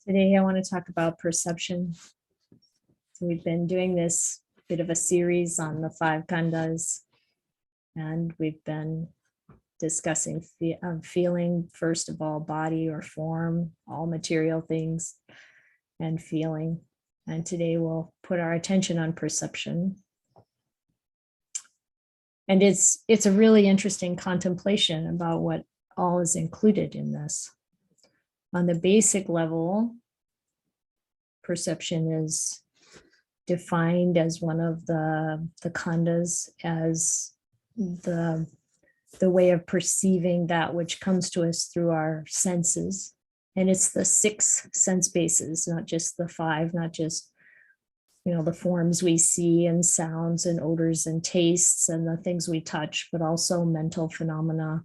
Today, I want to talk about perception. So we've been doing this bit of a series on the five khandhas, and we've been discussing feeling, first of all, body or form, all material things, and feeling. And today we'll put our attention on perception. And it's a really interesting contemplation about what all is included in this. On the basic level, perception is defined as one of the khandhas as the way of perceiving that which comes to us through our senses. And it's the 6 sense bases, not just the 5, not just the forms we see and sounds and odors and tastes and the things we touch, but also mental phenomena,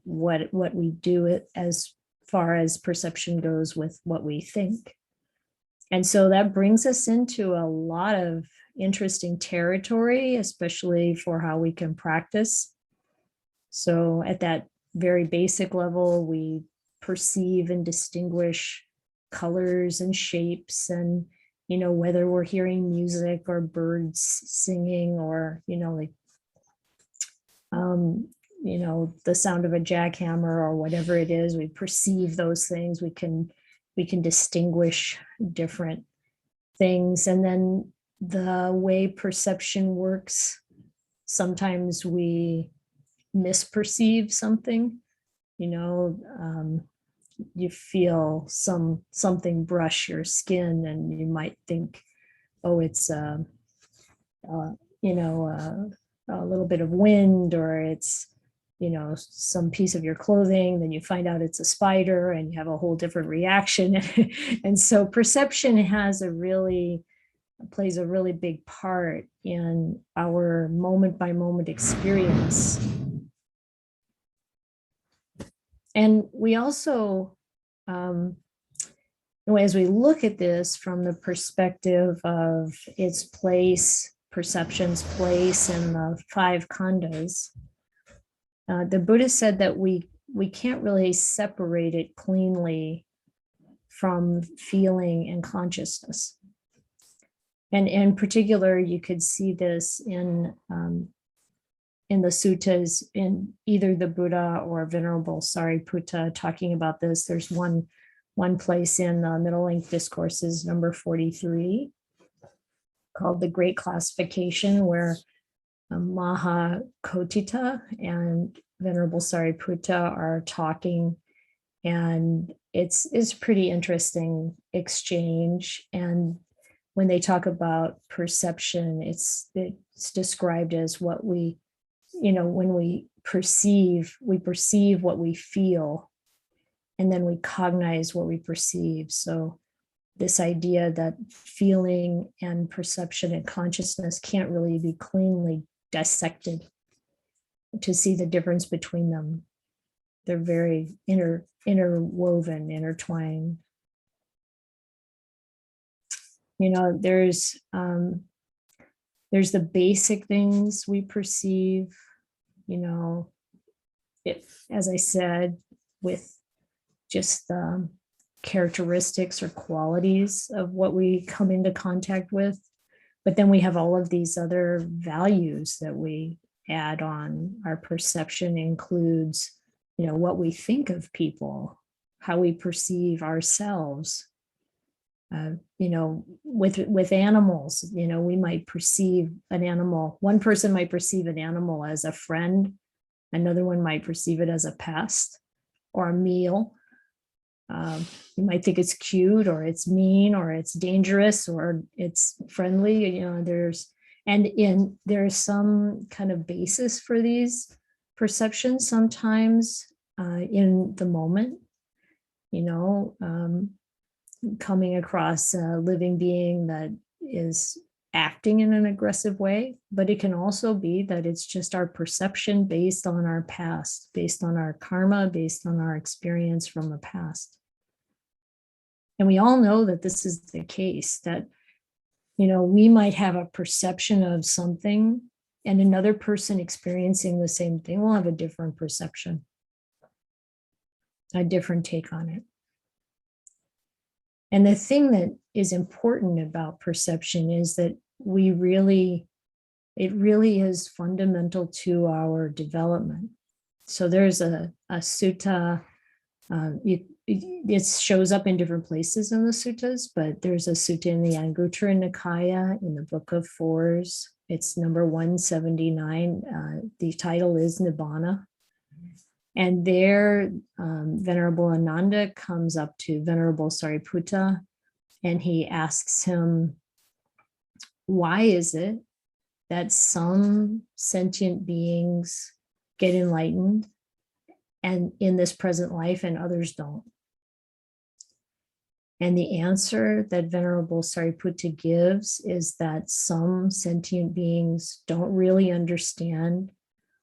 what we do as far as perception goes with what we think. And so that brings us into a lot of interesting territory, especially for how we can practice. So at that very basic level, we perceive and distinguish colors and shapes, and whether we're hearing music or birds singing or the sound of a jackhammer or whatever it is, we perceive those things. We can distinguish different things. And then the way perception works, sometimes we misperceive something. You feel something brush your skin and you might think, oh, it's a little bit of wind, or it's some piece of your clothing. Then you find out it's a spider and you have a whole different reaction. And so perception plays a really big part in our moment by moment experience. And we also, as we look at this from the perspective of its place, perception's place in the 5 khandhas, the Buddha said that we can't really separate it cleanly from feeling and consciousness. And in particular, you could see this in the suttas, in either the Buddha or Venerable Sariputta talking about this. There's one place in the Middle Length Discourses, number 43, called The Great Classification, where Mahakotita and Venerable Sariputta are talking, and it's pretty interesting exchange. And when they talk about perception, it's described as what we, when we perceive what we feel, and then we cognize what we perceive. So this idea that feeling and perception and consciousness can't really be cleanly dissected to see the difference between them. They're very interwoven, intertwined. There's the basic things we perceive, as I said, with just the characteristics or qualities of what we come into contact with. But then we have all of these other values that we add on. Our perception includes, what we think of people, how we perceive ourselves. With animals, we might perceive an animal. One person might perceive an animal as a friend. Another one might perceive it as a pest or a meal. You might think it's cute, or it's mean, or it's dangerous, or it's friendly. There's some kind of basis for these perceptions sometimes in the moment. Coming across a living being that is acting in an aggressive way, but it can also be that it's just our perception based on our past, based on our karma, based on our experience from the past. And we all know that this is the case, that, we might have a perception of something, and another person experiencing the same thing will have a different perception, a different take on it. And the thing that is important about perception is that it really is fundamental to our development. So there's a sutta, it shows up in different places in the suttas, but there's a sutta in the Anguttara Nikaya in the Book of Fours. It's number 179. The title is Nibbana. And there, Venerable Ananda comes up to Venerable Sariputta, and he asks him, why is it that some sentient beings get enlightened and in this present life and others don't? And the answer that Venerable Sariputta gives is that some sentient beings don't really understand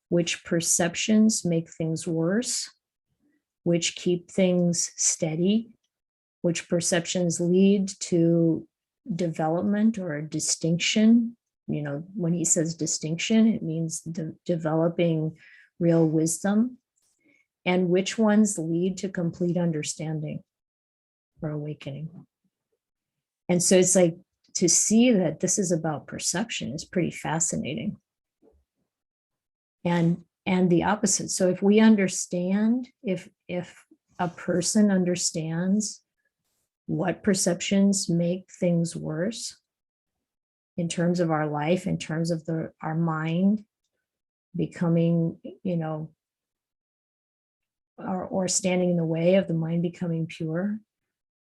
which perceptions make things worse, which keep things steady, which perceptions lead to development or distinction. You know, when he says distinction, it means developing real wisdom, and which ones lead to complete understanding or awakening. And so it's like, to see that this is about perception is pretty fascinating. And the opposite. So if we understand, if a person understands what perceptions make things worse in terms of our life, in terms of our mind becoming, or standing in the way of the mind becoming pure,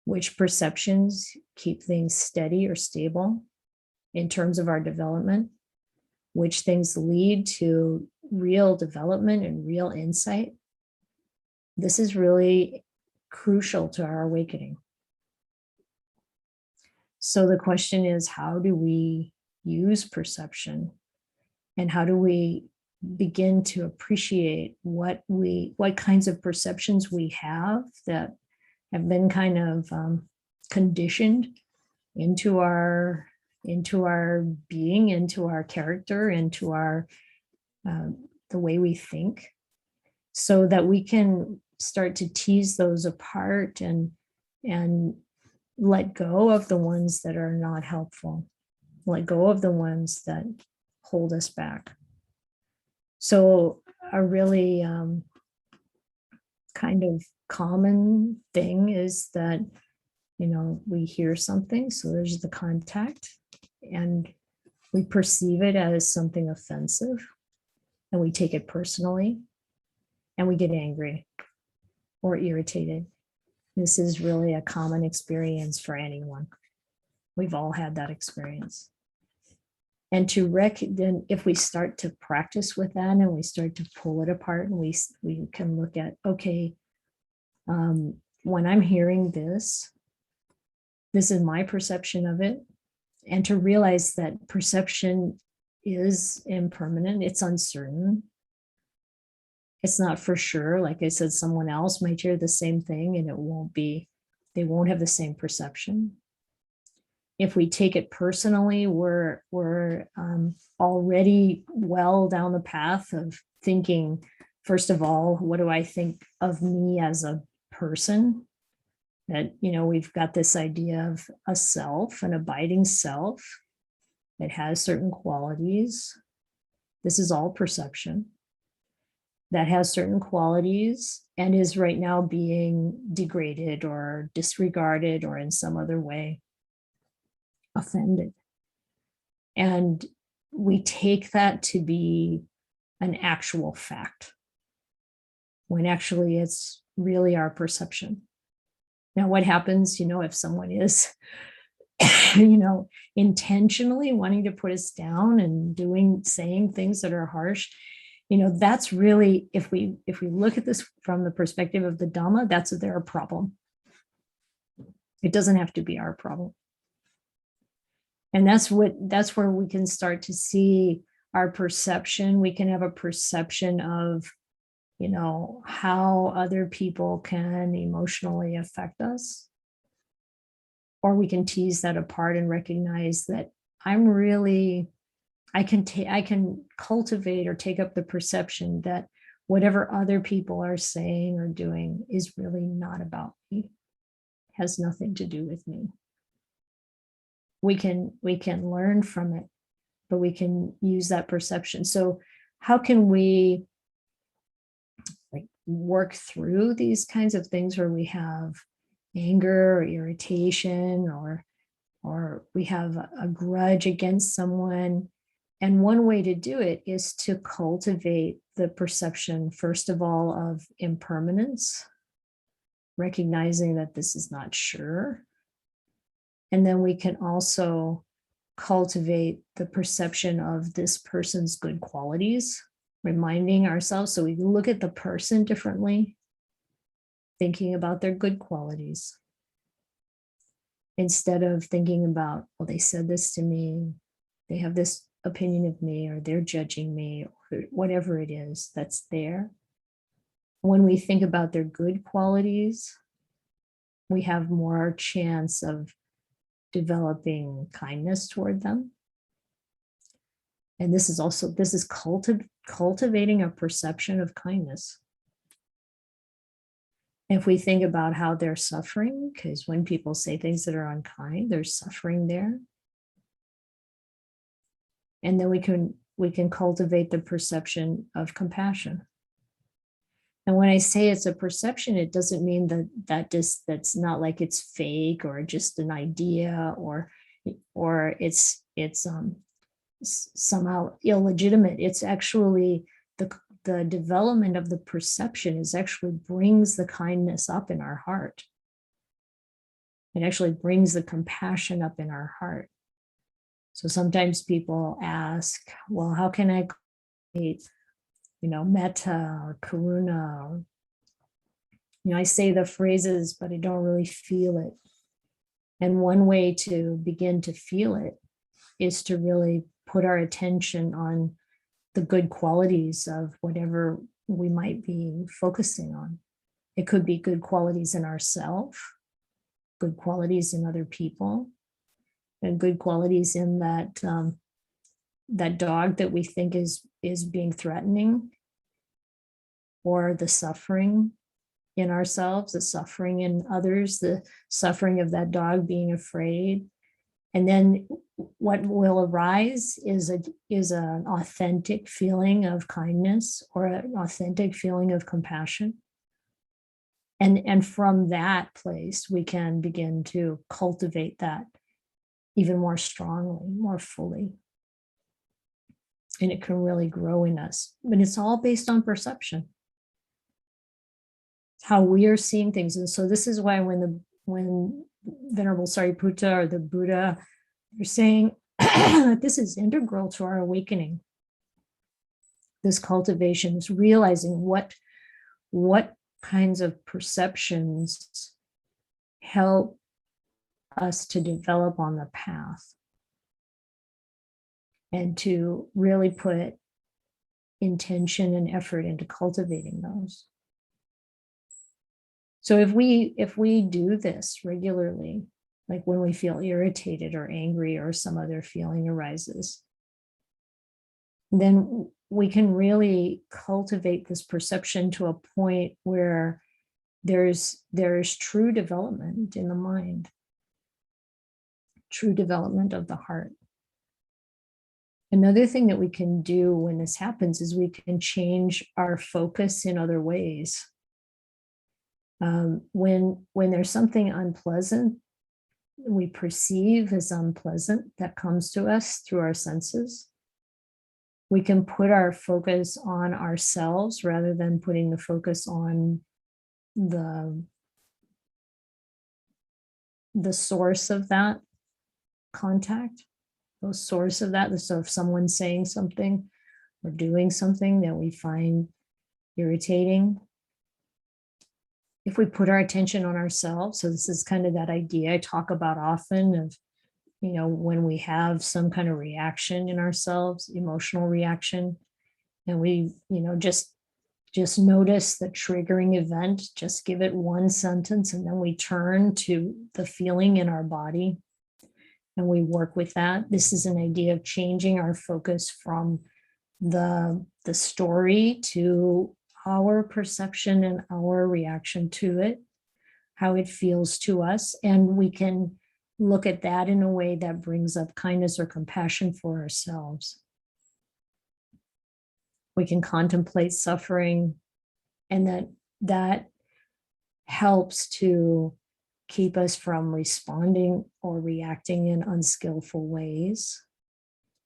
which perceptions keep things steady or stable in terms of our development, which things lead to real development and real insight. This is really crucial to our awakening. So the question is, how do we use perception, and how do we begin to appreciate what kinds of perceptions we have that have been kind of conditioned into our being, into our character, into our the way we think, so that we can start to tease those apart and let go of the ones that are not helpful, let go of the ones that hold us back. So a really kind of common thing is that, we hear something, so there's the contact, and we perceive it as something offensive, and we take it personally, and we get angry or irritated. This is really a common experience for anyone. We've all had that experience. And then if we start to practice with that and we start to pull it apart, and we can look at, okay, when I'm hearing this is my perception of it. And to realize that perception is impermanent, it's uncertain. It's not for sure. Like I said, someone else might hear the same thing and they won't have the same perception. If we take it personally, we're already well down the path of thinking, first of all, what do I think of me as a person? That, we've got this idea of a self, an abiding self that has certain qualities. This is all perception that has certain qualities and is right now being degraded or disregarded or in some other way offended. And we take that to be an actual fact, when actually it's really our perception. Now, what happens, if someone is, intentionally wanting to put us down and saying things that are harsh, that's really, if we look at this from the perspective of the Dhamma, that's their problem. It doesn't have to be our problem. And that's where we can start to see our perception. We can have a perception of, how other people can emotionally affect us. Or we can tease that apart and recognize that I can cultivate or take up the perception that whatever other people are saying or doing is really not about me. has nothing to do with me. We can learn from it, but we can use that perception. So how can we like work through these kinds of things where we have anger or irritation, or we have a grudge against someone? And one way to do it is to cultivate the perception, first of all, of impermanence, recognizing that this is not sure. And then we can also cultivate the perception of this person's good qualities, reminding ourselves, so we look at the person differently, thinking about their good qualities, instead of thinking about, well, they said this to me, they have this opinion of me, or they're judging me, or whatever it is that's there. When we think about their good qualities, we have more chance of developing kindness toward them. And this is cultivating a perception of kindness. If we think about how they're suffering, because when people say things that are unkind, there's suffering there. And then we can cultivate the perception of compassion. And when I say it's a perception, it doesn't mean that's not like it's fake or just an idea, or it's somehow illegitimate. It's actually the development of the perception is actually brings the kindness up in our heart. It actually brings the compassion up in our heart. So sometimes people ask, well, how can I create, metta or karuna? Or, I say the phrases, but I don't really feel it. And one way to begin to feel it is to really put our attention on the good qualities of whatever we might be focusing on. It could be good qualities in ourselves, good qualities in other people, and good qualities in that dog that we think is being threatening, or the suffering in ourselves, the suffering in others, the suffering of that dog being afraid. And then what will arise is an authentic feeling of kindness, or an authentic feeling of compassion. And from that place, we can begin to cultivate that even more strongly, more fully. And it can really grow in us. But it's all based on perception, how we are seeing things. And so this is why when Venerable Sariputta or the Buddha are saying that this is integral to our awakening, this cultivation is realizing what kinds of perceptions help us to develop on the path, and to really put intention and effort into cultivating those. So if we do this regularly, like when we feel irritated or angry or some other feeling arises, then we can really cultivate this perception to a point where there's true development in the mind, true development of the heart. Another thing that we can do when this happens is we can change our focus in other ways. When there's something unpleasant, we perceive as unpleasant that comes to us through our senses, we can put our focus on ourselves rather than putting the focus on the source of that contact, the source of that. So if someone's saying something or doing something that we find irritating, if we put our attention on ourselves, so this is kind of that idea I talk about often of, when we have some kind of reaction in ourselves, emotional reaction, and we, just notice the triggering event, just give it one sentence, and then we turn to the feeling in our body and we work with that. This is an idea of changing our focus from the story to our perception and our reaction to it. how it feels to us. And we can look at that in a way that brings up kindness or compassion for ourselves. We can contemplate suffering, and that helps to keep us from responding or reacting in unskillful ways.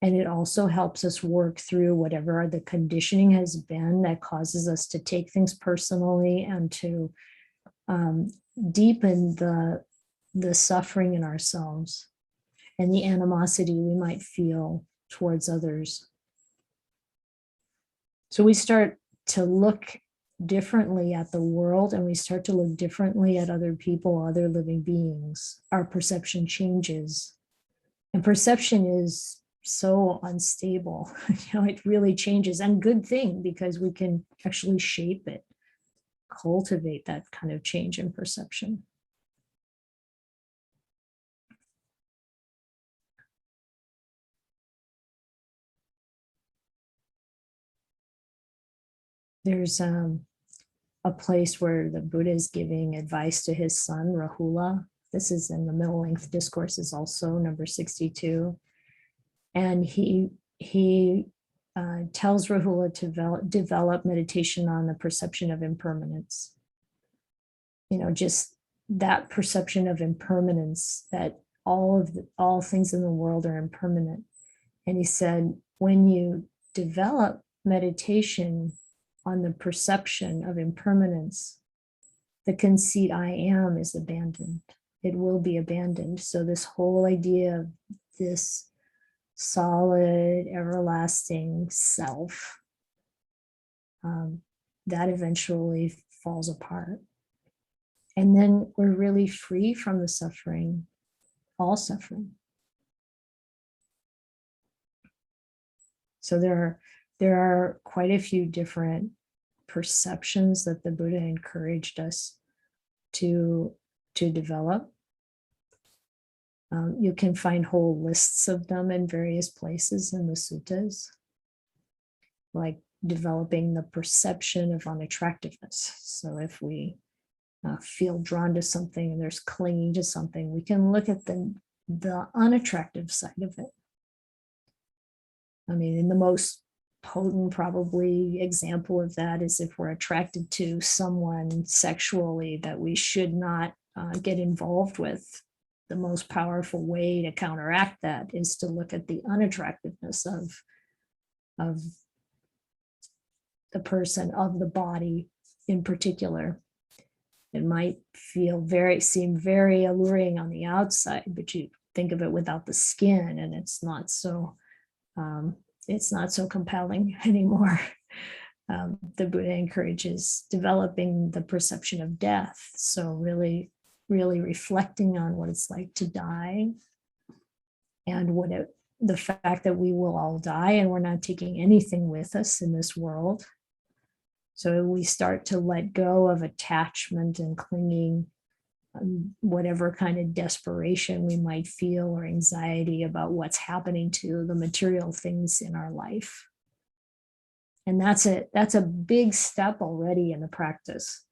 And it also helps us work through whatever the conditioning has been that causes us to take things personally and to deepen the suffering in ourselves and the animosity we might feel towards others. So we start to look differently at the world, and we start to look differently at other people, other living beings. Our perception changes. And perception is so unstable. It really changes, and good thing, because we can actually shape it, cultivate that kind of change in perception. There's a place where the Buddha is giving advice to his son, Rahula. This is in the Middle Length Discourses also, number 62. And he tells Rahula to develop meditation on the perception of impermanence. Just that perception of impermanence, that all things in the world are impermanent. And he said, when you develop meditation on the perception of impermanence, the conceit I am is abandoned. It will be abandoned. So this whole idea of this solid, everlasting self, that eventually falls apart. And then we're really free from the suffering, all suffering. So there are quite a few different perceptions that the Buddha encouraged us to develop. You can find whole lists of them in various places in the suttas, like developing the perception of unattractiveness. So if we feel drawn to something and there's clinging to something, we can look at the unattractive side of it. I mean, in the most potent probably example of that is if we're attracted to someone sexually that we should not get involved with. The most powerful way to counteract that is to look at the unattractiveness of the person, of the body in particular. It might seem very alluring on the outside, but you think of it without the skin, and it's not so compelling anymore. The Buddha encourages developing the perception of death. So really reflecting on what it's like to die, and the fact that we will all die and we're not taking anything with us in this world. So we start to let go of attachment and clinging, whatever kind of desperation we might feel or anxiety about what's happening to the material things in our life. And that's a big step already in the practice.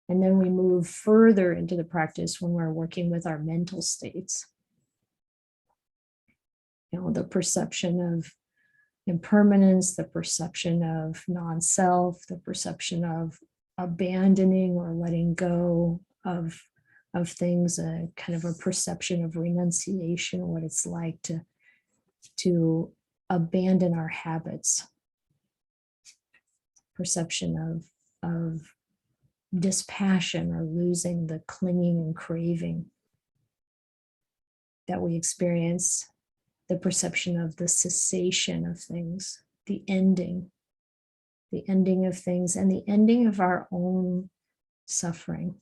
And then we move further into the practice when we're working with our mental states. The perception of impermanence, the perception of non-self, the perception of abandoning or letting go of things, a kind of a perception of renunciation, what it's like to abandon our habits, perception of dispassion or losing the clinging and craving that we experience, the perception of the cessation of things, the ending of things, and the ending of our own suffering.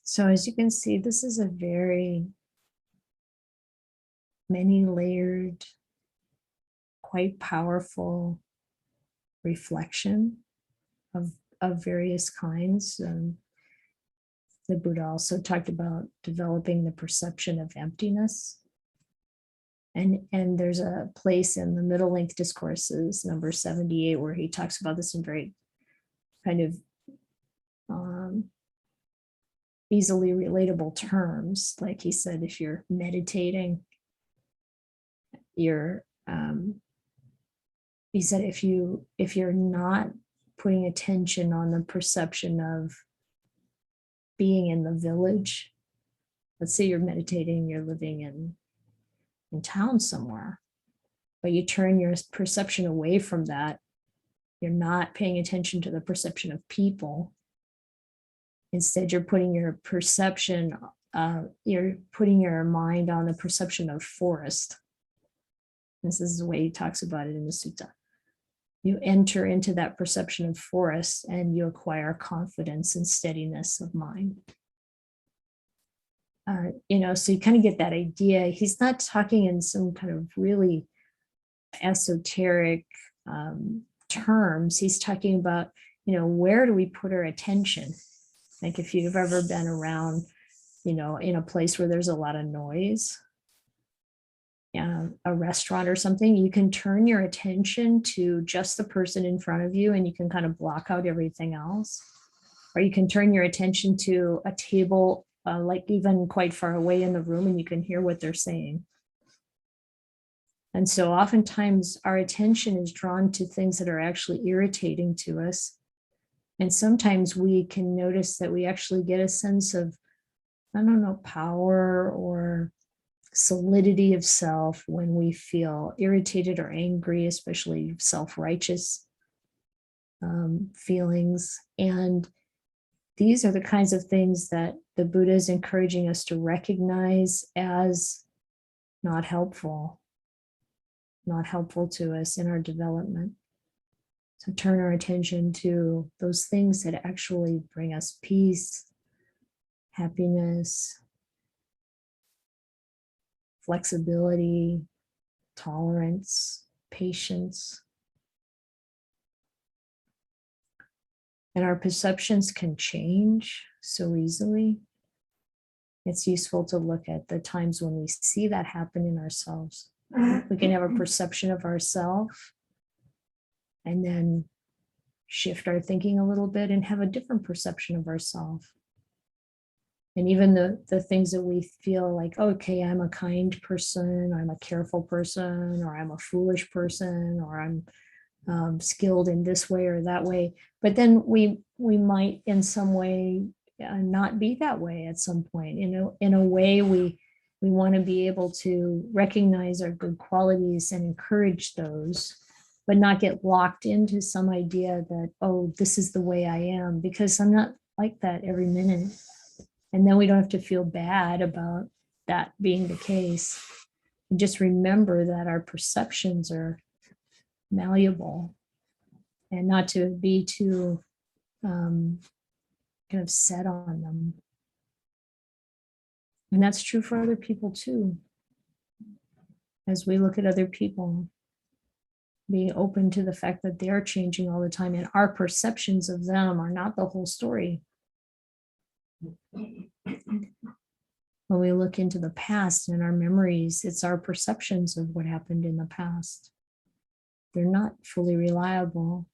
So as you can see, this is a very many-layered, quite powerful reflection of various kinds. The Buddha also talked about developing the perception of emptiness. And there's a place in the Middle Length Discourses, number 78, where he talks about this in very kind of easily relatable terms. Like he said, if you're meditating, you're he said if you're not putting attention on the perception of being in the village, let's say you're meditating, you're living in town somewhere, but you turn your perception away from that, you're not paying attention to the perception of people. Instead, you're putting your perception, you're putting your mind on the perception of forest. This is the way he talks about it in the sutta. You enter into that perception of forest and you acquire confidence and steadiness of mind. So you kind of get that idea. He's not talking in some kind of really esoteric terms. He's talking about, where do we put our attention? Like if you've ever been around, in a place where there's a lot of noise, a restaurant or something, you can turn your attention to just the person in front of you and you can kind of block out everything else. Or you can turn your attention to a table, like even quite far away in the room, and you can hear what they're saying. And so oftentimes our attention is drawn to things that are actually irritating to us. And sometimes we can notice that we actually get a sense of, power or solidity of self when we feel irritated or angry, especially self-righteous feelings. And these are the kinds of things that the Buddha is encouraging us to recognize as not helpful to us in our development. So turn our attention to those things that actually bring us peace, happiness, flexibility, tolerance, patience. And our perceptions can change so easily. It's useful to look at the times when we see that happen in ourselves. We can have a perception of ourselves and then shift our thinking a little bit and have a different perception of ourselves. And even the things that we feel like, okay, I'm a kind person, I'm a careful person, or I'm a foolish person, or I'm skilled in this way or that way. But then we might in some way not be that way at some point. In a way, we want to be able to recognize our good qualities and encourage those, but not get locked into some idea that, this is the way I am, because I'm not like that every minute. And then we don't have to feel bad about that being the case. And just remember that our perceptions are malleable and not to be too kind of set on them. And that's true for other people too. As we look at other people, being open to the fact that they're changing all the time and our perceptions of them are not the whole story. When we look into the past and our memories, it's our perceptions of what happened in the past. They're not fully reliable.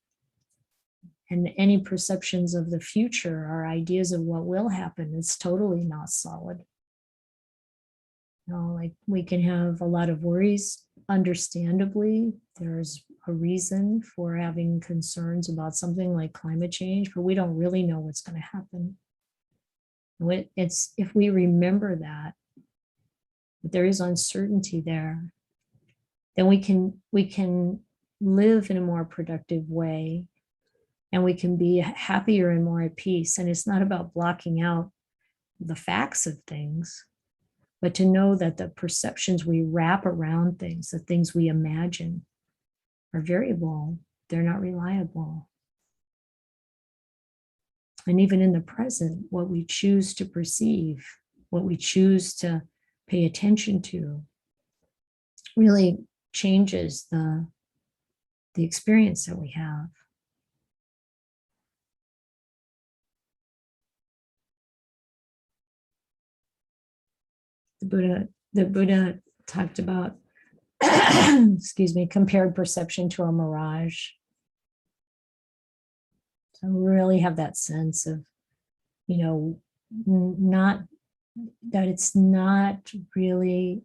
And any perceptions of the future, our ideas of what will happen, is totally not solid. Like we can have a lot of worries, understandably. There's a reason for having concerns about something like climate change, but we don't really know what's going to happen. It's if we remember that there is uncertainty there, then we can live in a more productive way, and we can be happier and more at peace. And it's not about blocking out the facts of things, but to know that the perceptions we wrap around things, the things we imagine, are variable. They're not reliable. And even in the present, what we choose to perceive, what we choose to pay attention to, really changes the experience that we have. The Buddha talked about excuse me, compared perception to a mirage. So really have that sense of, not that it's not really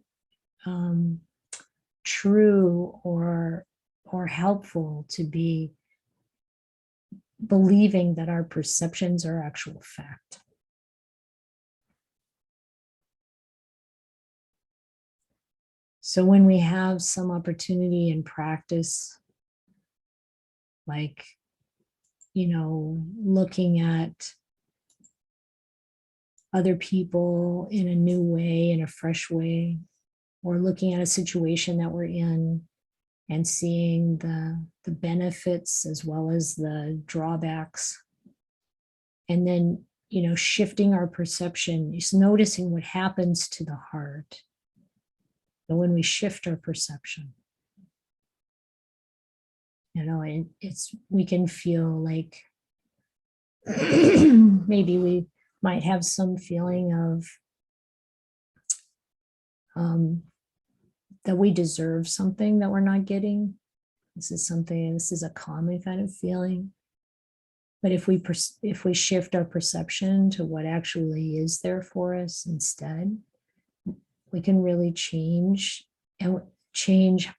true or helpful to be believing that our perceptions are actual fact. So when we have some opportunity in practice, like, looking at other people in a new way, in a fresh way, or looking at a situation that we're in and seeing the benefits as well as the drawbacks. And then, shifting our perception, just noticing what happens to the heart. But when we shift our perception, we can feel like maybe we might have some feeling of that we deserve something that we're not getting. This is a common kind of feeling. But if we shift our perception to what actually is there for us instead, we can really change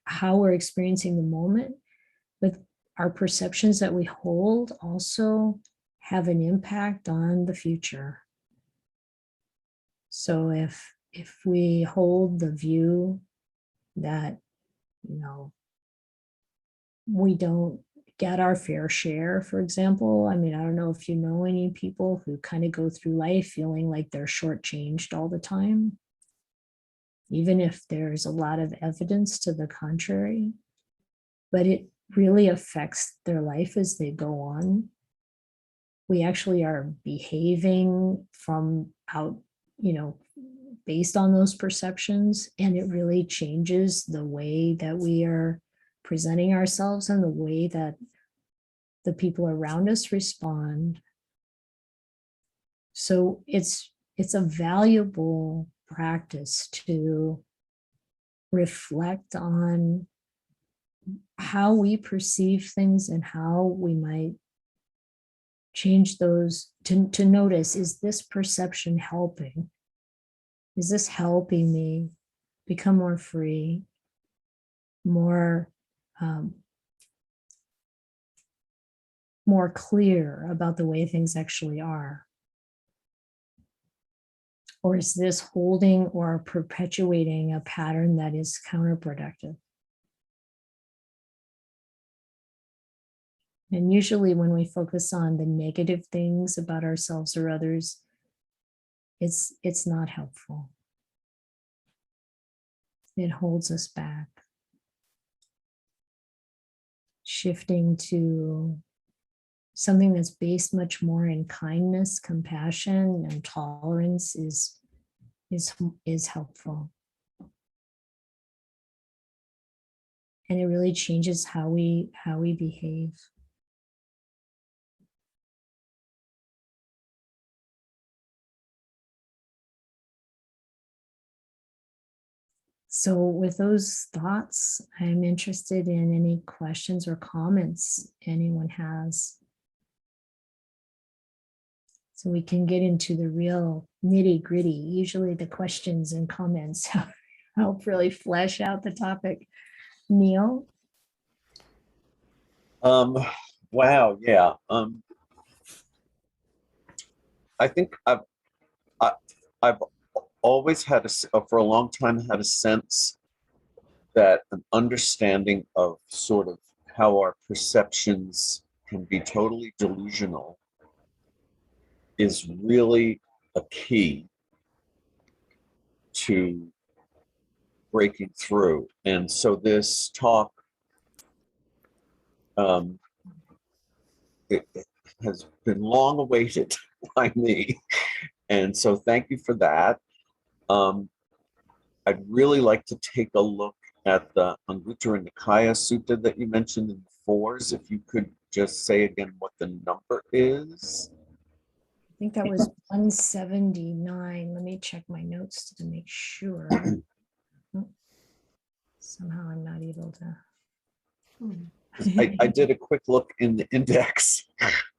how we're experiencing the moment. But our perceptions that we hold also have an impact on the future. So if we hold the view that, we don't get our fair share, for example. I don't know if you know any people who kind of go through life feeling like they're shortchanged all the time, even if there's a lot of evidence to the contrary, but it really affects their life as they go on. We actually are behaving from out, based on those perceptions, and it really changes the way that we are presenting ourselves and the way that the people around us respond. So it's a valuable practice to reflect on how we perceive things and how we might change those, to notice, is this perception helping? Is this helping me become more free, more clear about the way things actually are? Or is this holding or perpetuating a pattern that is counterproductive? And usually when we focus on the negative things about ourselves or others, it's not helpful. It holds us back. Shifting to something that's based much more in kindness, compassion, and tolerance is helpful. And it really changes how we behave. So with those thoughts, I'm interested in any questions or comments anyone has. So we can get into the real nitty-gritty. Usually the questions and comments help really flesh out the topic. Neil? Wow, yeah. I think I've always had for a long time had a sense that an understanding of sort of how our perceptions can be totally delusional is really a key to breaking through. And so this talk it has been long awaited by me. And so thank you for that. I'd really like to take a look at the Anguttara Nikaya Sutta that you mentioned in fours. If you could just say again what the number is. I think that was 179. Let me check my notes to make sure. Somehow I'm not able to. I did a quick look in the index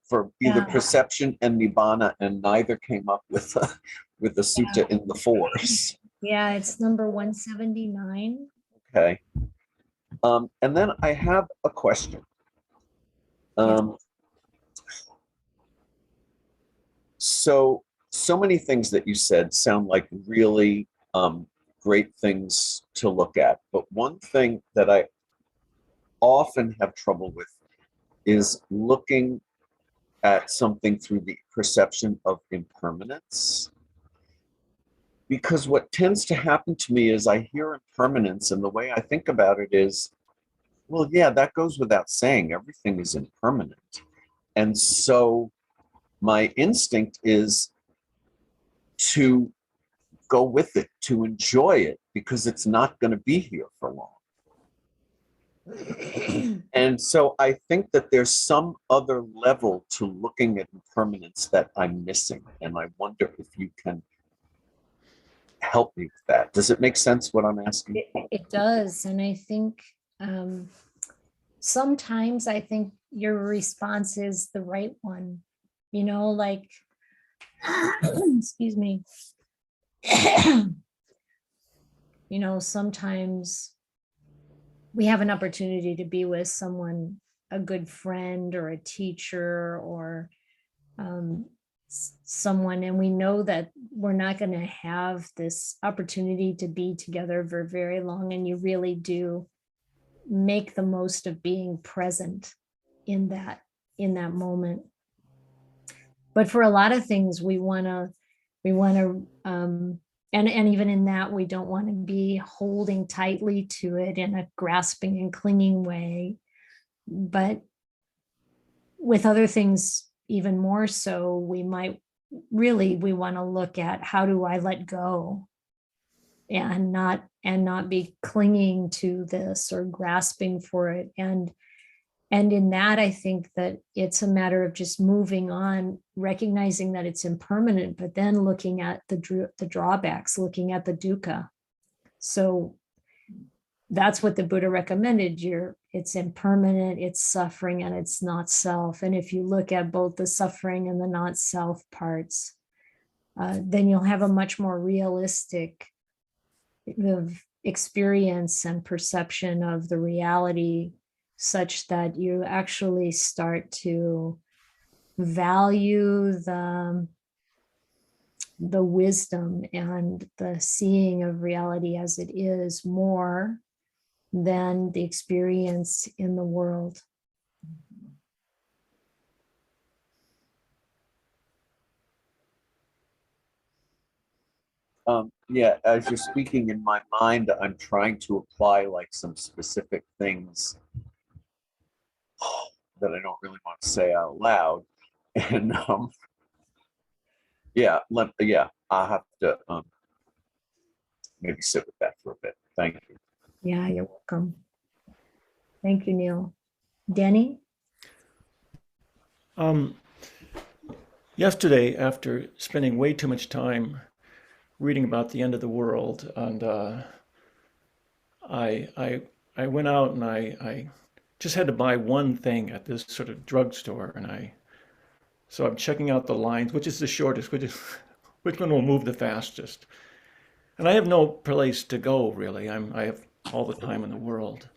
for either Yeah. perception and nibbana, and neither came up with a sutta in the fours. Yeah, it's number 179. Okay. And then I have a question. So many things that you said sound like really great things to look at. But one thing that I often have trouble with is looking at something through the perception of impermanence. Because what tends to happen to me is I hear impermanence, and the way I think about it is, well, yeah, that goes without saying. Everything is impermanent. And so my instinct is to go with it, to enjoy it, because it's not going to be here for long. And so I think that there's some other level to looking at impermanence that I'm missing. And I wonder if you can help me with that. Does it make sense what I'm asking? It does. And I think sometimes I think your response is the right one, like, excuse me. Sometimes we have an opportunity to be with someone, a good friend or a teacher or someone, and we know that we're not going to have this opportunity to be together for very long, and you really do make the most of being present in that moment. But for a lot of things, we want to and even in that, we don't want to be holding tightly to it in a grasping and clinging way. But with other things, even more so, we want to look at, how do I let go and not be clinging to this or grasping for it. And in that, I think that it's a matter of just moving on, recognizing that it's impermanent, but then looking at the drawbacks, looking at the dukkha. So that's what the Buddha recommended. It's impermanent, it's suffering, and it's not self. And if you look at both the suffering and the not self parts, then you'll have a much more realistic experience and perception of the reality, such that you actually start to value the wisdom and the seeing of reality as it is more than the experience in the world. Yeah, as you're speaking in my mind, I'm trying to apply like some specific things that I don't really want to say out loud. And I'll have to maybe sit with that for a bit. Thank you. Yeah, you're welcome. Thank you, Neil. Denny? Yesterday, after spending way too much time reading about the end of the world, and I went out and I just had to buy one thing at this sort of drugstore, and so I'm checking out the lines, which is the shortest, which one will move the fastest. And I have no place to go really. I have all the time in the world.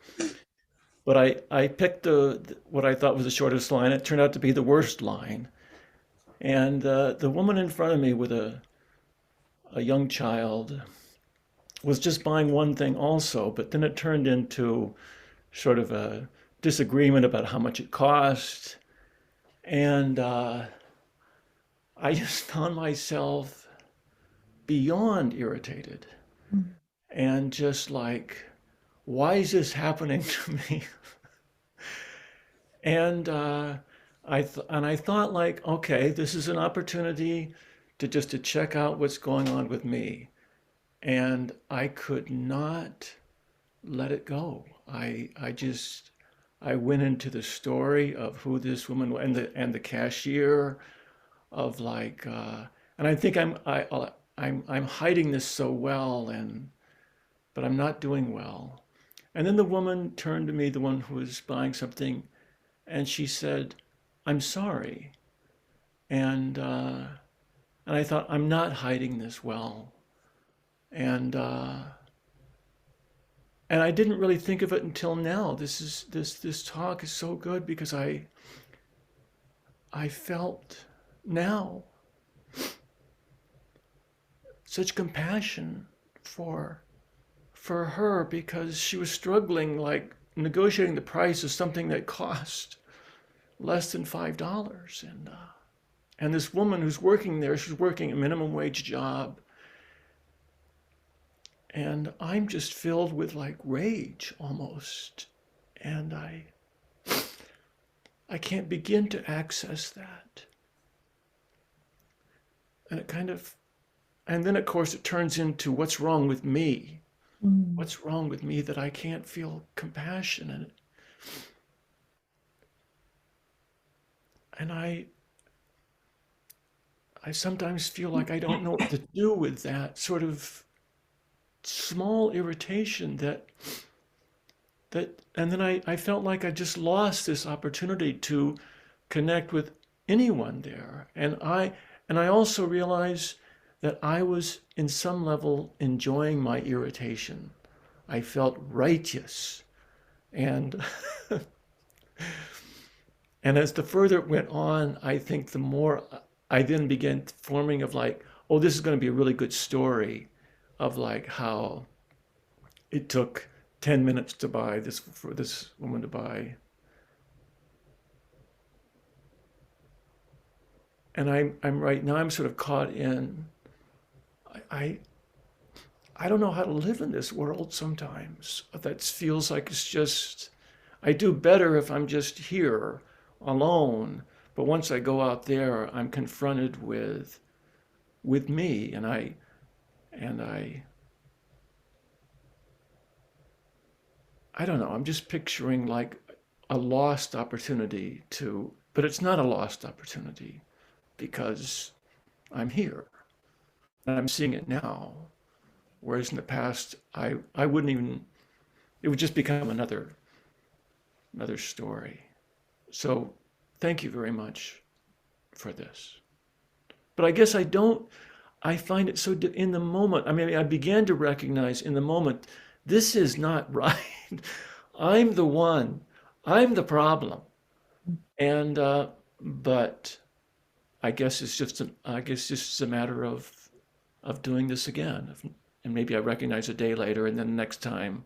But I picked what I thought was the shortest line. It turned out to be the worst line. And the woman in front of me with a young child was just buying one thing also, but then it turned into sort of a disagreement about how much it cost. And I just found myself beyond irritated and just like, why is this happening to me? And I thought like, okay, this is an opportunity to check out what's going on with me. And I could not let it go. I went into the story of who this woman was, and the cashier of like, and I think I'm hiding this so well, but I'm not doing well. And then the woman turned to me, the one who was buying something, and she said, "I'm sorry." And I thought, I'm not hiding this well. And and I didn't really think of it until now. This talk is so good because I felt now such compassion for her because she was struggling, like negotiating the price of something that cost less than $5. And this woman who's working there, she's working a minimum wage job. And I'm just filled with like rage almost. And I can't begin to access that. And it kind of, and then of course it turns into what's wrong with me? Mm. What's wrong with me that I can't feel compassion? And I sometimes feel like I don't know what to do with that sort of small irritation that and then I felt like I just lost this opportunity to connect with anyone there. And I also realized that I was in some level enjoying my irritation. I felt righteous. And and as the further it went on, I think the more I then began forming of like, oh, this is going to be a really good story of like how it took 10 minutes to buy this for this woman to buy. And I'm right now, I'm sort of caught in, I don't know how to live in this world sometimes. That feels like it's just, I do better if I'm just here alone. But once I go out there, I'm confronted with me, and I don't know. I'm just picturing like a lost opportunity to, but it's not a lost opportunity because I'm here and I'm seeing it now. Whereas in the past, I wouldn't even, it would just become another story. So thank you very much for this. But I guess I find it so in the moment. I mean, I began to recognize in the moment, this is not right. I'm the one. I'm the problem. And but I guess it's just a matter of doing this again. And maybe I recognize a day later, and then next time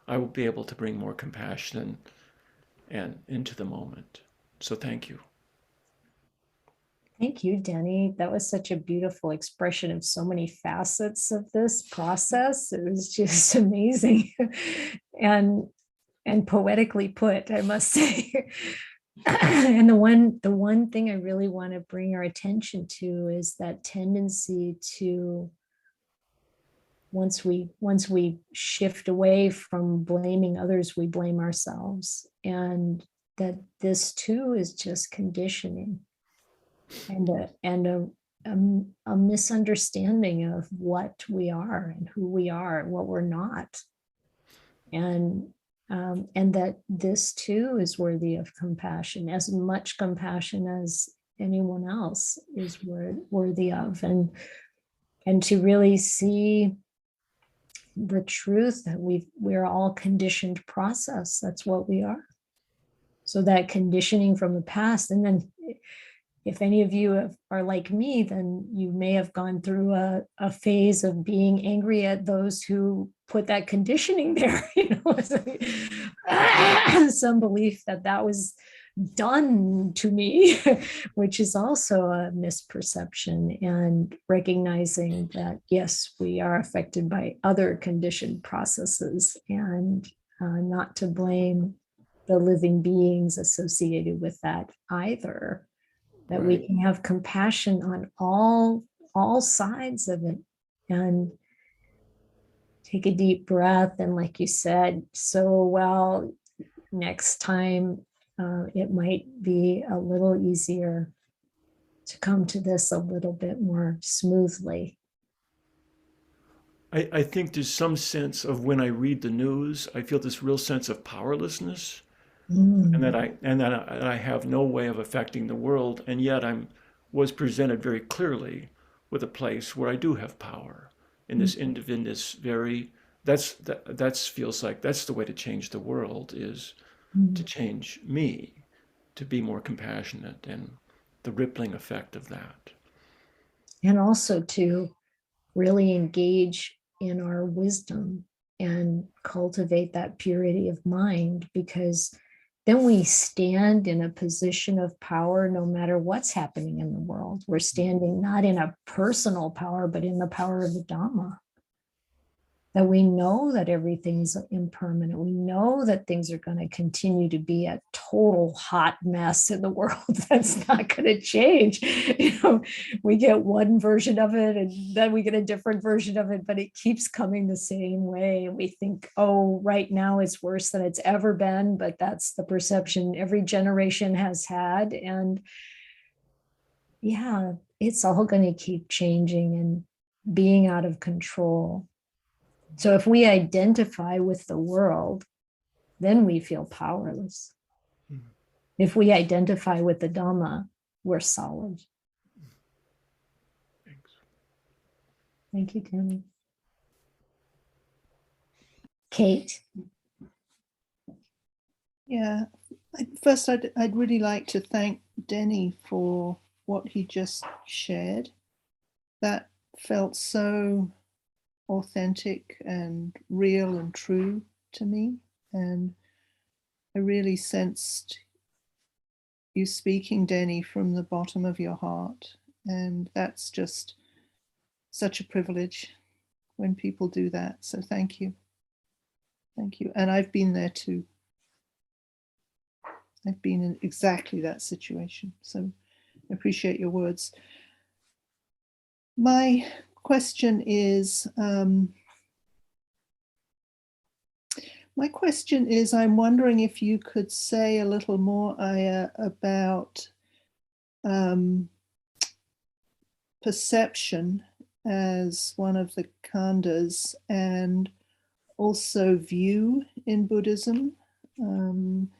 I will be able to bring more compassion and into the moment. So thank you. Thank you, Denny. That was such a beautiful expression of so many facets of this process. It was just amazing and poetically put, I must say. And the one thing I really want to bring our attention to is that tendency to, once we shift away from blaming others, we blame ourselves, and that this too is just conditioning and a misunderstanding of what we are and who we are and what we're not, and that this too is worthy of compassion, as much compassion as anyone else is worthy of, and to really see the truth that we're all conditioned process. That's what we are. So that conditioning from the past, and then if any of you are like me, then you may have gone through a phase of being angry at those who put that conditioning there. Some belief that was done to me, which is also a misperception, and recognizing that, yes, we are affected by other conditioned processes, and not to blame the living beings associated with that either. That we Right. can have compassion on all sides of it, and take a deep breath. And like you said so well, next time it might be a little easier to come to this a little bit more smoothly. I think there's some sense of when I read the news, I feel this real sense of powerlessness, and Mm, that I have no way of affecting the world, and yet I'm was presented very clearly with a place where I do have power in this very that's feels like that's the way to change the world, is to mm. change me, to be more compassionate, and the rippling effect of that. And also to really engage in our wisdom and cultivate that purity of mind, because then we stand in a position of power no matter what's happening in the world. We're standing not in a personal power, but in the power of the Dhamma. That we know that everything's impermanent. We know that things are going to continue to be a total hot mess in the world that's not going to change. We get one version of it and then we get a different version of it, but it keeps coming the same way. We think, oh, right now it's worse than it's ever been, but that's the perception every generation has had. And yeah, it's all going to keep changing and being out of control. So if we identify with the world, then we feel powerless. Mhm. If we identify with the Dhamma, we're solid. Thanks. Thank you, Tammy. Kate. Yeah, first I'd really like to thank Denny for what he just shared. That felt so authentic and real and true to me. And I really sensed you speaking, Denny, from the bottom of your heart. And that's just such a privilege when people do that. So thank you. Thank you. And I've been there too. I've been in exactly that situation. So I appreciate your words. My question is, I'm wondering if you could say a little more, Ayya, about perception as one of the khandhas, and also view in Buddhism. And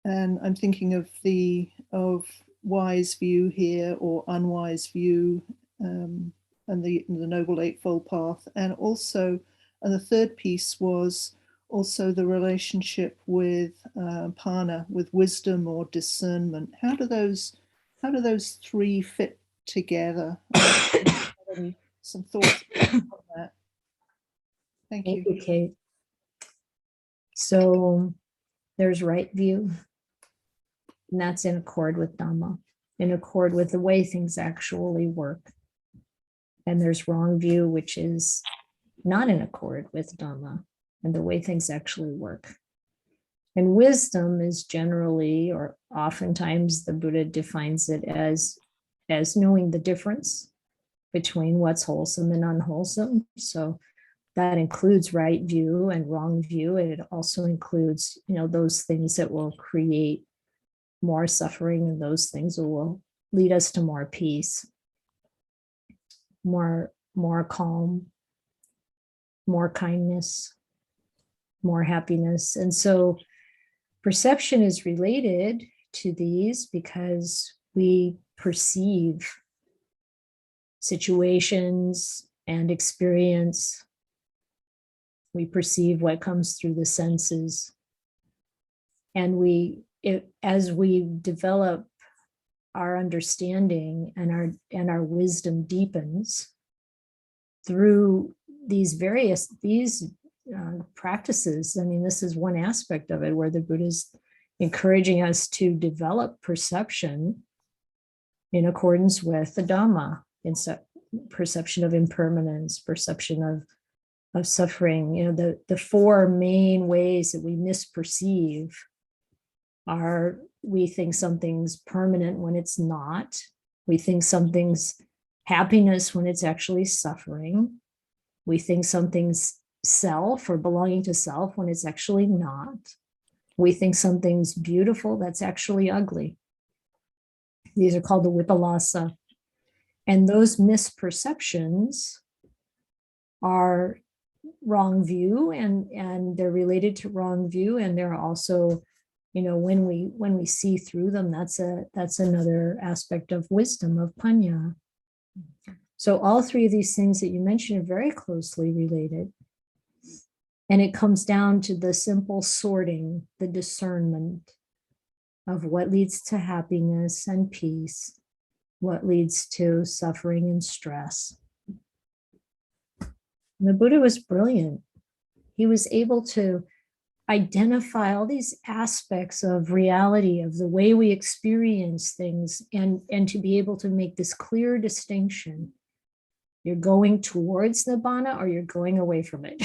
I'm thinking of wise view here, or unwise view, and the Noble Eightfold Path. And also, and the third piece was also the relationship with Pana, with wisdom or discernment. How do those three fit together? Some thoughts on that. Thank you. Thank you, Kate. So there's right view, and that's in accord with Dhamma, in accord with the way things actually work. And there's wrong view, which is not in accord with Dhamma and the way things actually work. And wisdom is generally, or oftentimes the Buddha defines it as knowing the difference between what's wholesome and unwholesome. So that includes right view and wrong view. And it also includes, those things that will create more suffering, and those things will lead us to more peace, more calm, more kindness, more happiness. And so perception is related to these because we perceive situations and experience. We perceive what comes through the senses. And as we develop our understanding and our wisdom deepens through these practices. I mean, this is one aspect of it where the Buddha is encouraging us to develop perception in accordance with the Dhamma, perception of impermanence, perception of suffering. The four main ways that we misperceive are: we think something's permanent when it's not. We think something's happiness when it's actually suffering. We think something's self or belonging to self when it's actually not. We think something's beautiful that's actually ugly. These are called the vipallasa. And those misperceptions are wrong view, and they're related to wrong view, and they're also, when we see through them, that's another aspect of wisdom, of panya. So all three of these things that you mentioned are very closely related. And it comes down to the simple sorting, the discernment of what leads to happiness and peace, what leads to suffering and stress. And the Buddha was brilliant. He was able to identify all these aspects of reality, of the way we experience things, and to be able to make this clear distinction. You're going towards nibbana or you're going away from it.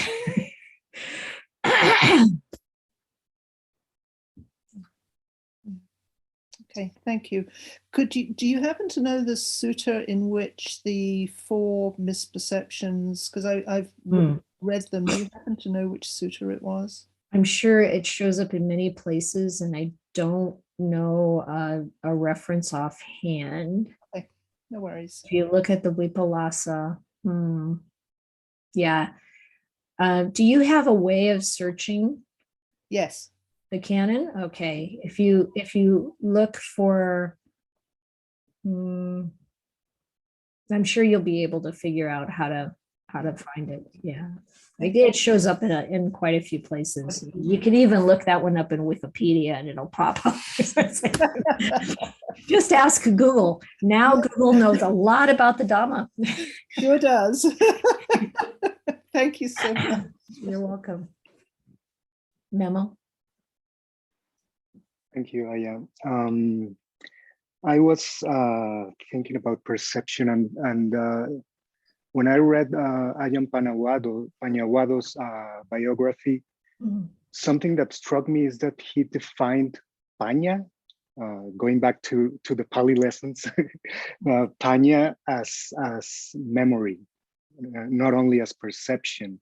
Okay, thank you. Do you happen to know the sutta in which the 4 misperceptions, because I've read them, do you happen to know which sutta it was? I'm sure it shows up in many places, and I don't know a reference offhand. Okay, no worries. If you look at the Vipallasa, yeah. Do you have a way of searching Yes. the canon? Okay. If you look for, I'm sure you'll be able to figure out how to find it. Yeah. It shows up in quite a few places. You can even look that one up in Wikipedia and it'll pop up. Just ask Google. Now Google knows a lot about the Dhamma. Sure does. Thank you so much. You're welcome. Memo. Thank you, Ayya. I was thinking about perception, and when I read Ayyan Panyawado's biography, something that struck me is that he defined panya, going back to the Pali lessons, panya as memory, not only as perception.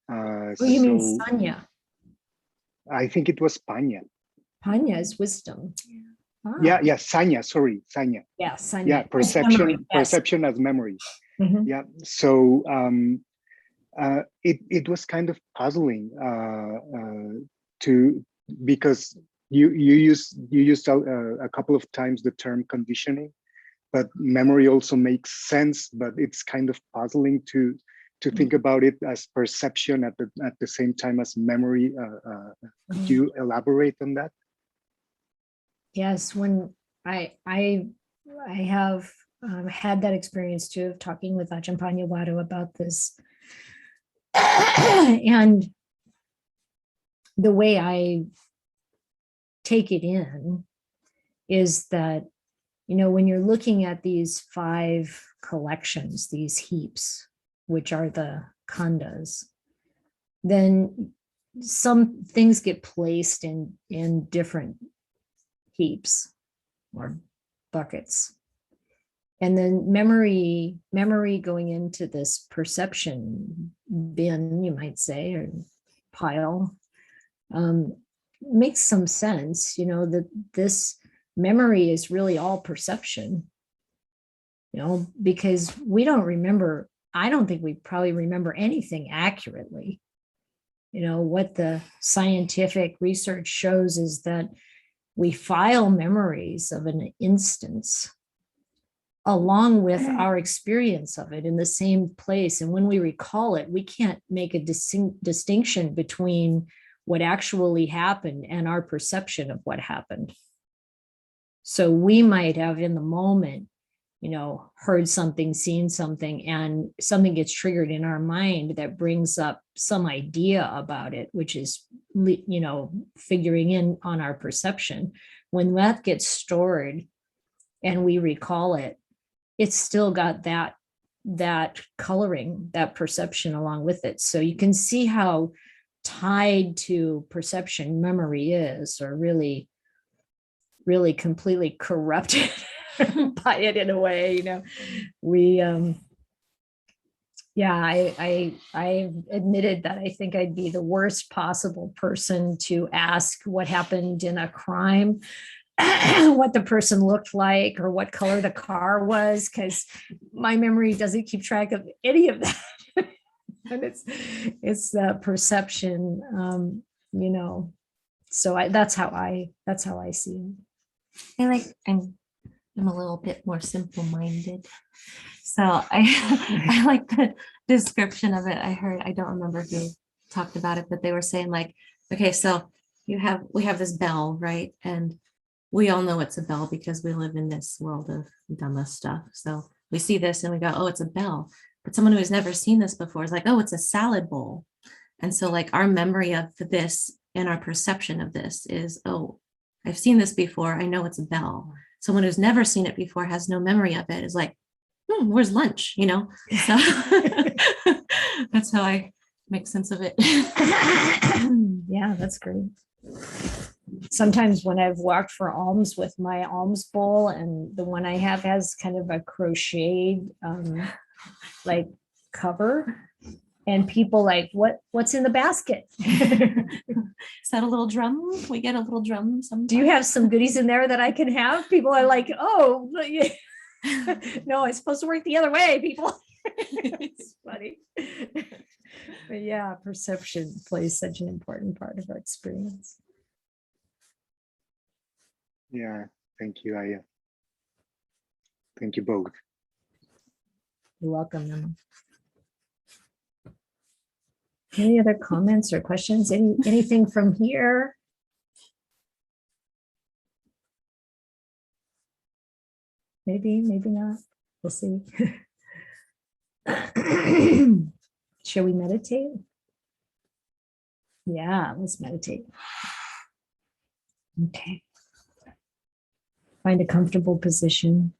You mean sanya? I think it was panya. Panya is wisdom. Yeah, sanya, sorry, sanya. Yeah, sanya. Yeah, perception, memory, yes. perception as memory. Yeah, so it was kind of puzzling because you used a couple of times the term conditioning, but memory also makes sense, but it's kind of puzzling to think about it as perception at the same time as memory. Could you elaborate on that? Yes, when I have had that experience too of talking with Ajahn Panyawato about this. And the way I take it in is that, when you're looking at these 5 collections, these heaps, which are the khandas, then some things get placed in different heaps or buckets. And then memory going into this perception bin, you might say, or pile, makes some sense, that this memory is really all perception, because we don't remember, I don't think we probably remember anything accurately. What the scientific research shows is that we file memories of an instance along with our experience of it in the same place. And when we recall it, we can't make a distinction between what actually happened and our perception of what happened. So we might have in the moment, heard something, seen something, and something gets triggered in our mind that brings up some idea about it, which is, figuring in on our perception. When that gets stored and we recall it, it's still got that coloring, that perception along with it. So you can see how tied to perception memory is, or really, really completely corrupted by it in a way. We I admitted that I think I'd be the worst possible person to ask what happened in a crime, what the person looked like, or what color the car was, because my memory doesn't keep track of any of that. And it's the perception, you know. So that's how I see it. I'm a little bit more simple-minded. So I like the description of it. I don't remember who talked about it, but they were saying like, okay, so we have this bell, right? And we all know it's a bell because we live in this world of Dhamma stuff. So we see this and we go, oh, it's a bell. But someone who has never seen this before is like, oh, it's a salad bowl. And so like our memory of this and our perception of this is, oh, I've seen this before. I know it's a bell. Someone who's never seen it before, has no memory of it, is like, where's lunch? You know? So that's how I make sense of it. Yeah, that's great. Sometimes when I've walked for alms with my alms bowl, and the one I have has kind of a crocheted like cover, and people like, what's in the basket? Is that a little drum? We get a little drum sometimes. Do you have some goodies in there that I can have? People are like, oh, no, it's supposed to work the other way, people. It's funny. But yeah, perception plays such an important part of our experience. Yeah, thank you, Ayya. Thank you both. You're welcome, Emma. Any other comments or questions? Anything from here? Maybe not. We'll see. Shall we meditate? Yeah, let's meditate. Okay. Find a comfortable position.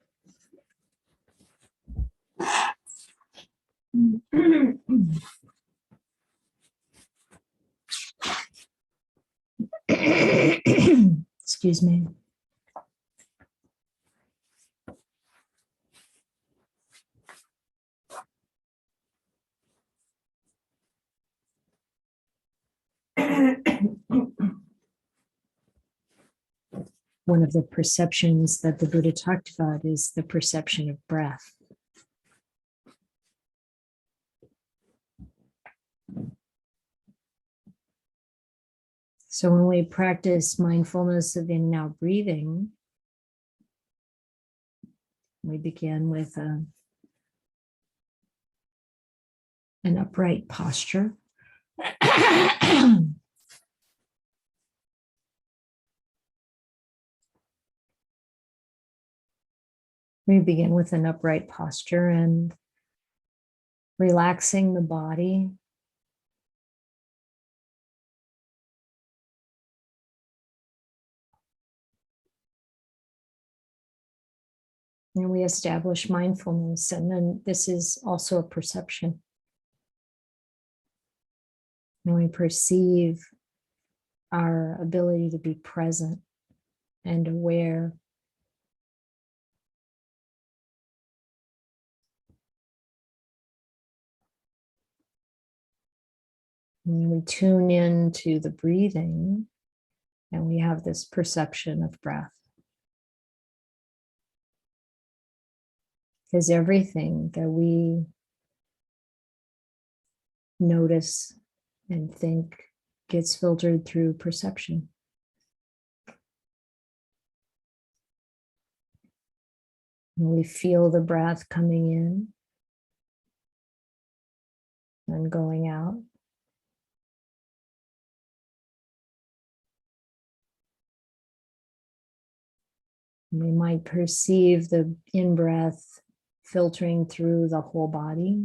Excuse me. One of the perceptions that the Buddha talked about is the perception of breath. So when we practice mindfulness of in and out breathing, we begin with an upright posture. We begin with an upright posture and relaxing the body. And we establish mindfulness, and then this is also a perception. And we perceive our ability to be present and aware. And we tune into the breathing, and we have this perception of breath. Because everything that we notice and think gets filtered through perception. And we feel the breath coming in and going out. We might perceive the in-breath filtering through the whole body,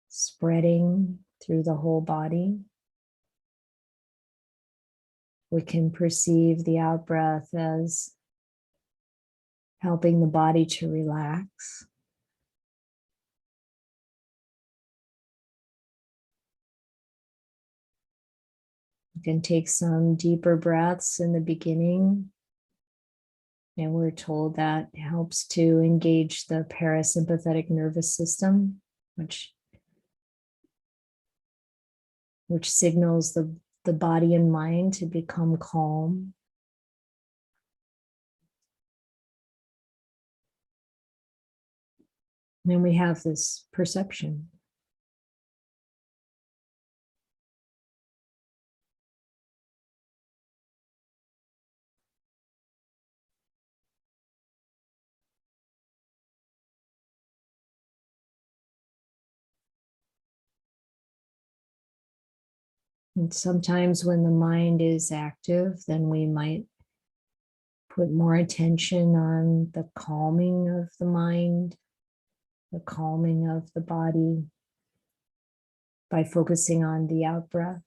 spreading through the whole body. We can perceive the out-breath as helping the body to relax. You can take some deeper breaths in the beginning. And we're told that helps to engage the parasympathetic nervous system, which signals the body and mind to become calm. And we have this perception. And sometimes when the mind is active, then we might put more attention on the calming of the mind, the calming of the body by focusing on the out breath.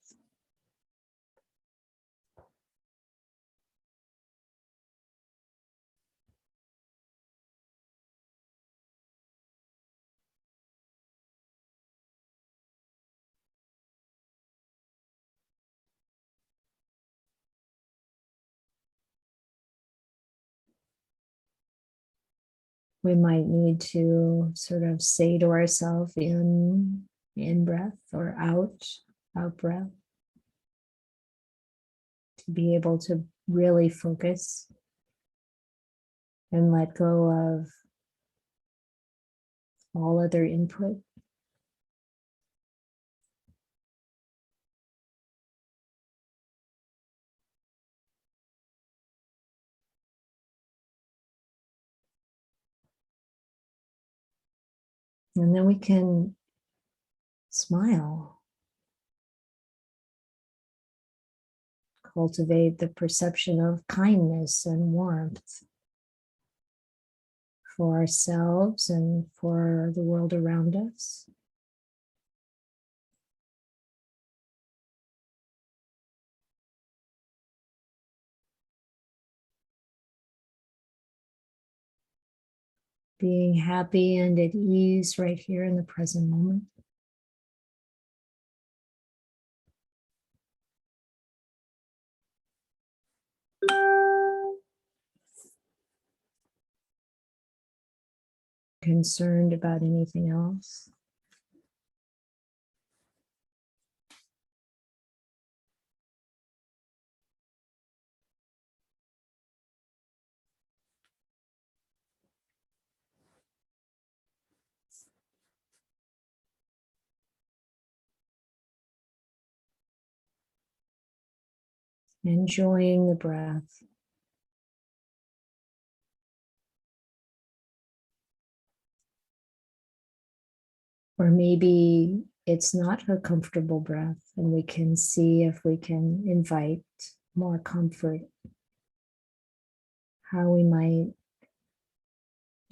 We might need to sort of say to ourselves in breath or out breath, to be able to really focus and let go of all other input. And then we can smile, cultivate the perception of kindness and warmth for ourselves and for the world around us. Being happy and at ease right here in the present moment. Concerned about anything else. Enjoying the breath. Or maybe it's not a comfortable breath, and we can see if we can invite more comfort, how we might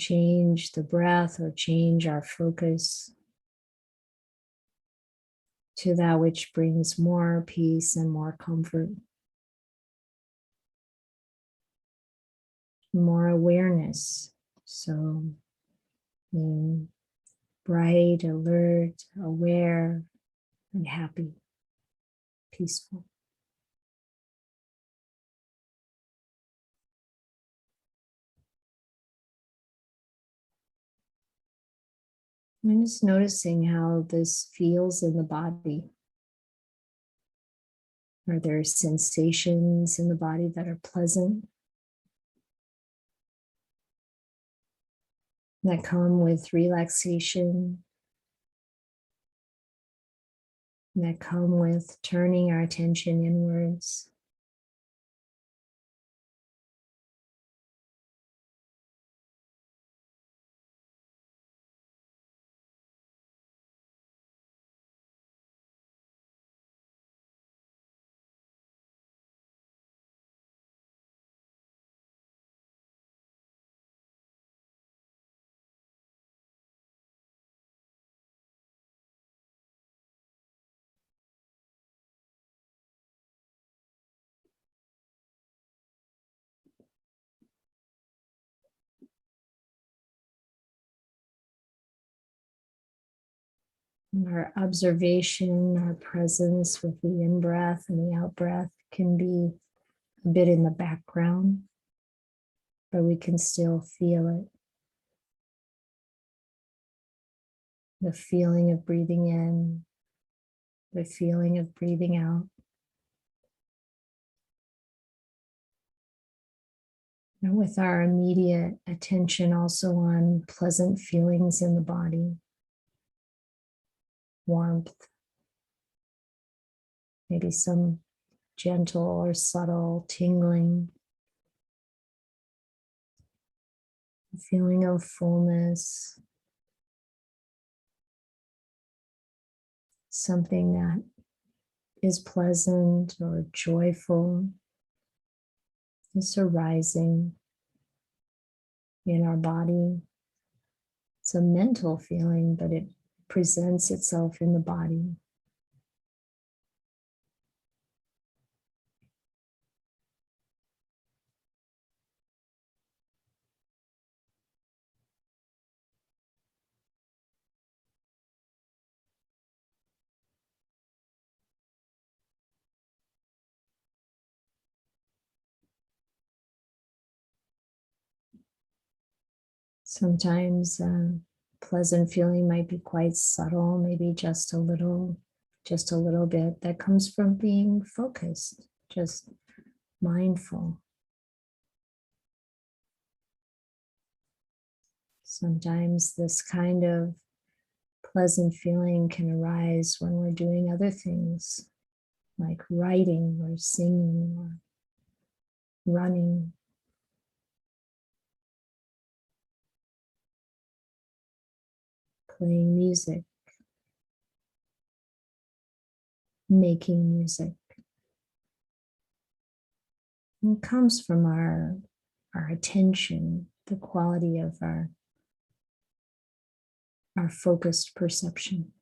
change the breath or change our focus to that which brings more peace and more comfort, more awareness. So being bright, alert, aware, and happy, peaceful. I'm just noticing how this feels in the body. Are there sensations in the body that are pleasant, that come with relaxation, that come with turning our attention inwards? Our observation, our presence with the in-breath and the out-breath can be a bit in the background, but we can still feel it. The feeling of breathing in, the feeling of breathing out. And with our immediate attention also on pleasant feelings in the body. Warmth, maybe some gentle or subtle tingling, a feeling of fullness, something that is pleasant or joyful, is arising in our body. It's a mental feeling, but it presents itself in the body. Sometimes pleasant feeling might be quite subtle, maybe just a little bit. That comes from being focused, just mindful. Sometimes this kind of pleasant feeling can arise when we're doing other things, like writing or singing or running. Playing music, making music. It comes from our attention, the quality of our focused perception.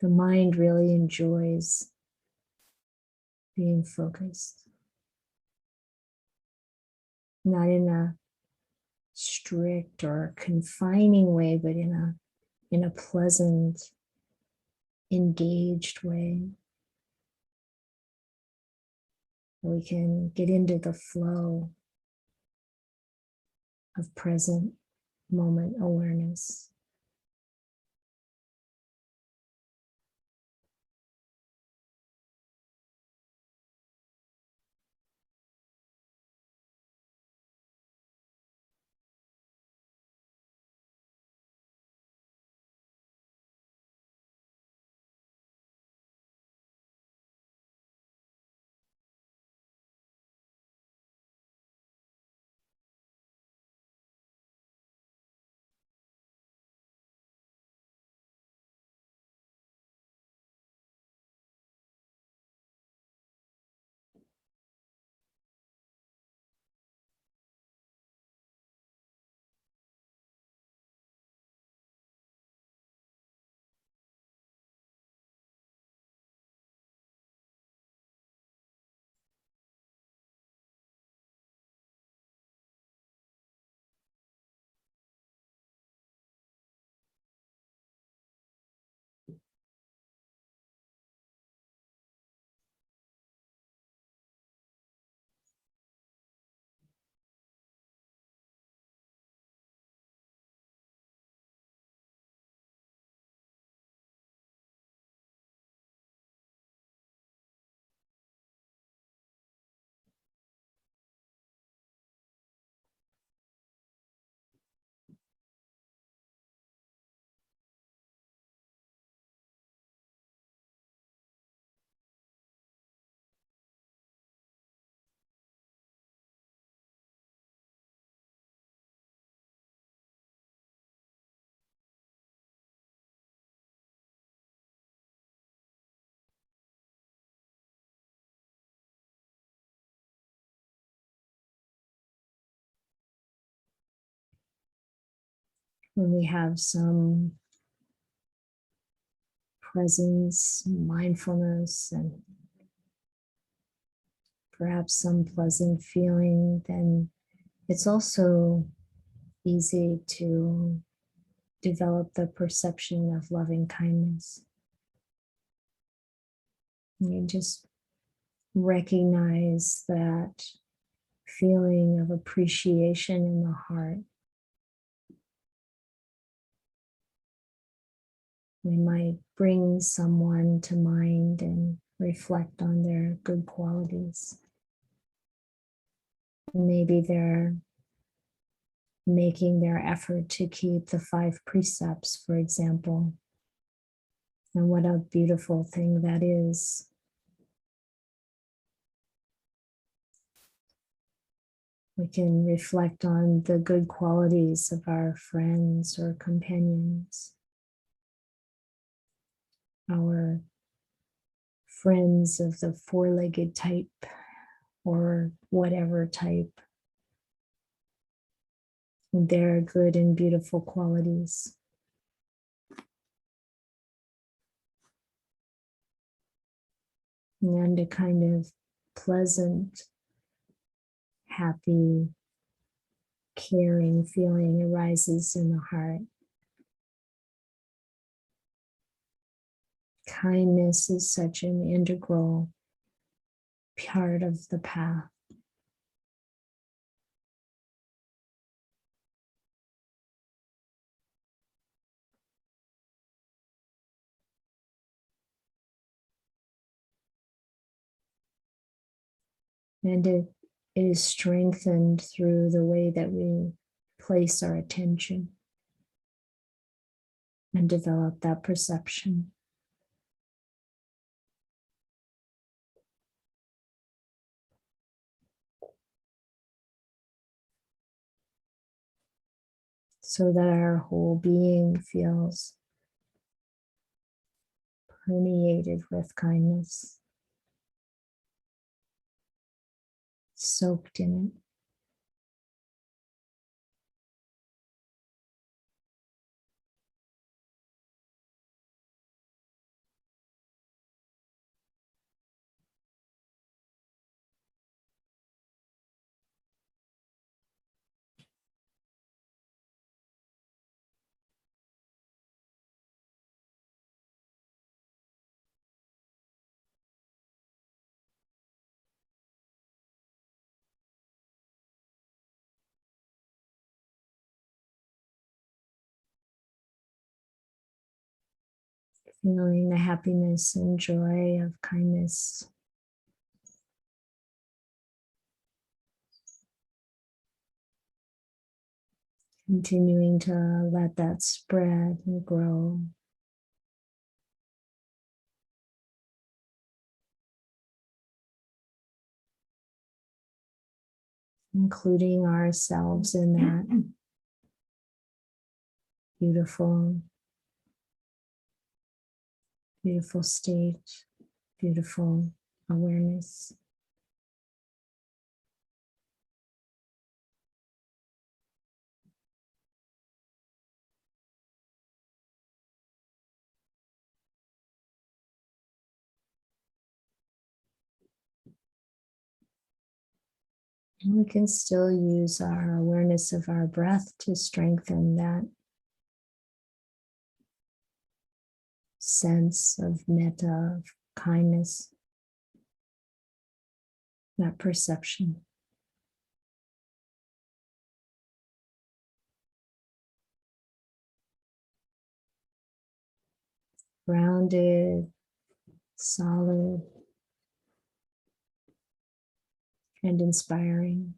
The mind really enjoys being focused, not in a strict or confining way, but in a pleasant, engaged way. We can get into the flow of present moment awareness. When we have some presence, mindfulness, and perhaps some pleasant feeling, then it's also easy to develop the perception of loving kindness. You just recognize that feeling of appreciation in the heart. We might bring someone to mind and reflect on their good qualities. Maybe they're making their effort to keep the 5 precepts, for example. And what a beautiful thing that is. We can reflect on the good qualities of our friends or companions. our friends of the four-legged type or whatever type, their good and beautiful qualities. And a kind of pleasant, happy, caring feeling arises in the heart. Kindness is such an integral part of the path. And it is strengthened through the way that we place our attention and develop that perception. So that our whole being feels permeated with kindness, soaked in it. Feeling the happiness and joy of kindness. Continuing to let that spread and grow. Including ourselves in that beautiful, beautiful state, beautiful awareness. And we can still use our awareness of our breath to strengthen that sense of metta, of kindness, that perception. Grounded, solid, and inspiring.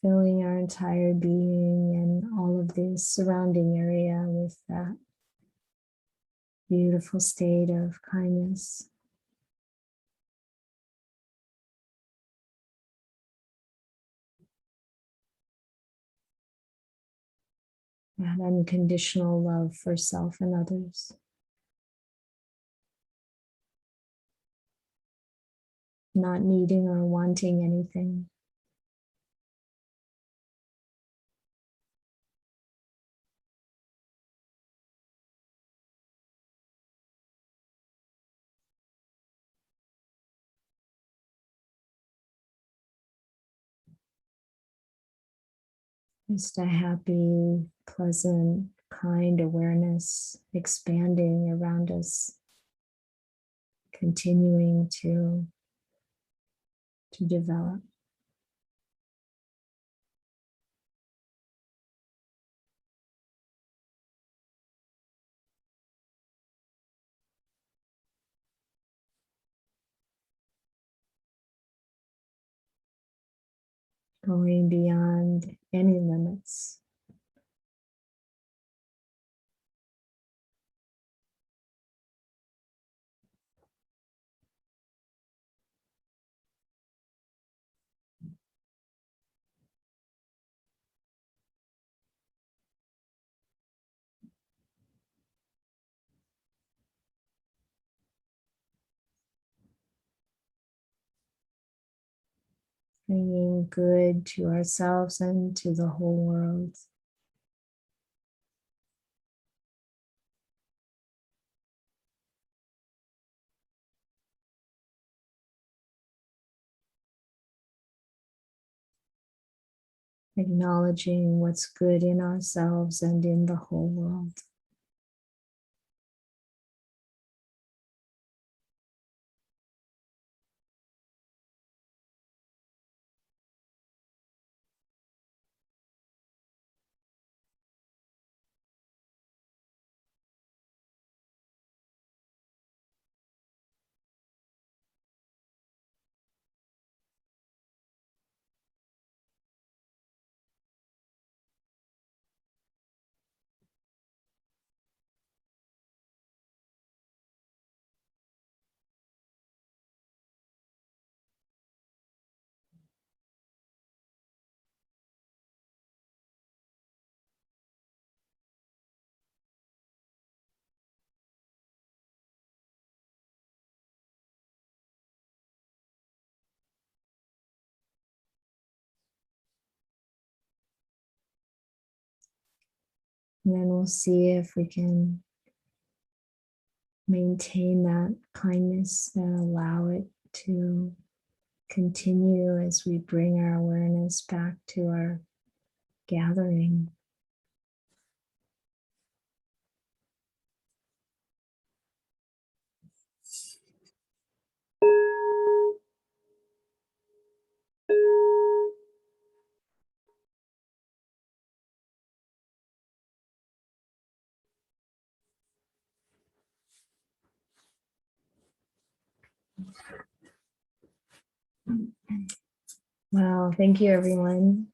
Filling our entire being and all of the surrounding area with that beautiful state of kindness. That unconditional love for self and others. Not needing or wanting anything. Just a happy, pleasant, kind awareness expanding around us, continuing to develop. Going beyond any limits. bringing good to ourselves and to the whole world. Acknowledging what's good in ourselves and in the whole world. And then we'll see if we can maintain that kindness and allow it to continue as we bring our awareness back to our gathering. Well, thank you, everyone.